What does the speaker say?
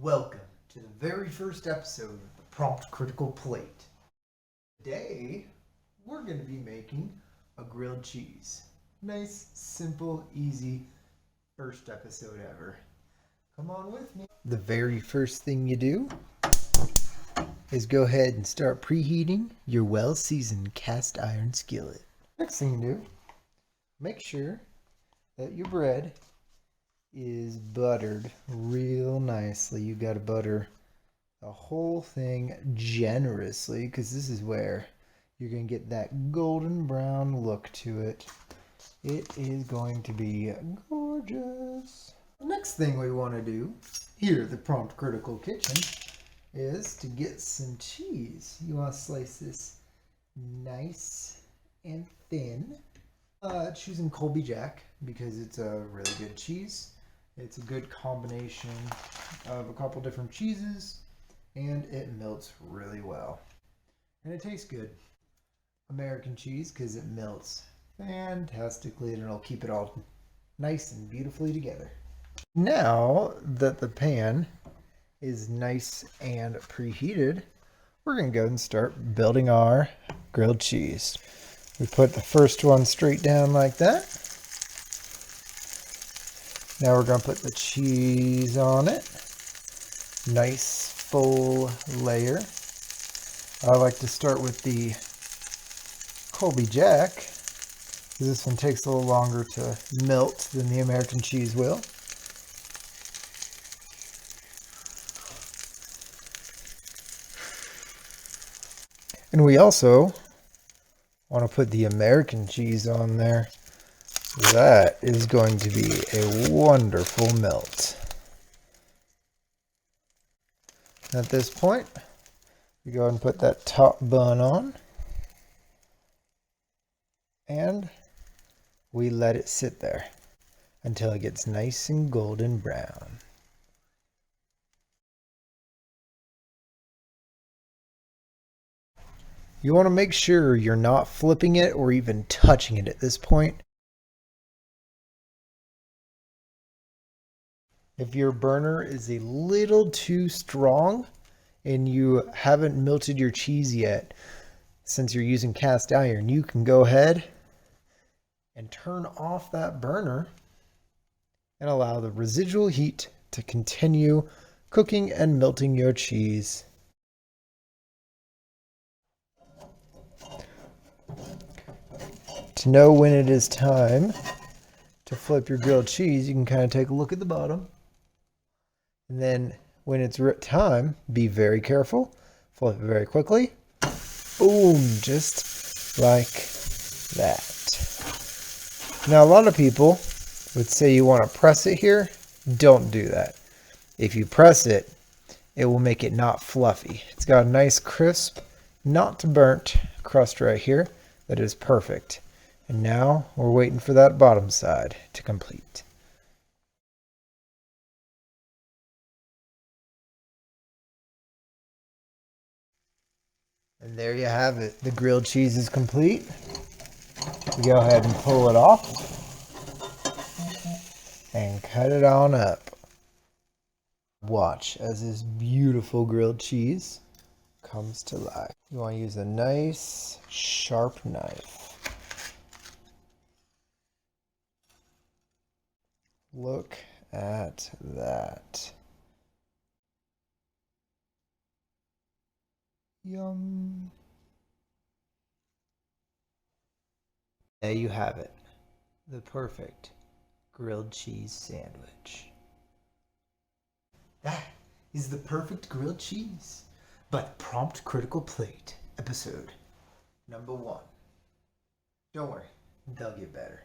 Welcome to the very first episode of the Prompt Critical Plate. Today, we're going to be making a grilled cheese. Nice, simple, easy, first episode ever. Come on with me. The very first thing you do is go ahead and start preheating your well-seasoned cast iron skillet. Next thing you do, make sure that your bread is buttered real nicely. You got to butter the whole thing generously because this is where you're going to get that golden brown look to it. It is going to be gorgeous. The next thing we want to do here at the Prompt Critical Kitchen is to get some cheese. You want to slice this nice and thin. Choosing Colby Jack because it's a really good cheese. It's a good combination of a couple different cheeses and it melts really well. And it tastes good. American cheese because it melts fantastically and it'll keep it all nice and beautifully together. Now that the pan is nice and preheated, we're going to go and start building our grilled cheese. We put the first one straight down like that. Now we're going to put the cheese on it. Nice full layer. I like to start with the Colby Jack because this one takes a little longer to melt than the American cheese will. And we also want to put the American cheese on there. That is going to be a wonderful melt. At this point, we go ahead and put that top bun on. And we let it sit there until it gets nice and golden brown. You want to make sure you're not flipping it or even touching it at this point. If your burner is a little too strong and you haven't melted your cheese yet, since you're using cast iron, you can go ahead and turn off that burner and allow the residual heat to continue cooking and melting your cheese. To know when it is time to flip your grilled cheese, you can kind of take a look at the bottom. And then when it's time, be very careful. Flip it very quickly. Boom, just like that. Now, a lot of people would say you want to press it here. Don't do that. If you press it, it will make it not fluffy. It's got a nice crisp, not burnt crust right here that is perfect. And now we're waiting for that bottom side to complete. And there you have it. The grilled cheese is complete. We go ahead and pull it off and cut it on up. Watch as this beautiful grilled cheese comes to life. You want to use a nice sharp knife. Look at that. Yum. There you have it. The perfect grilled cheese sandwich. That is the perfect grilled cheese. But Prompt Critical Plate, episode number 1. Don't worry, they'll get better.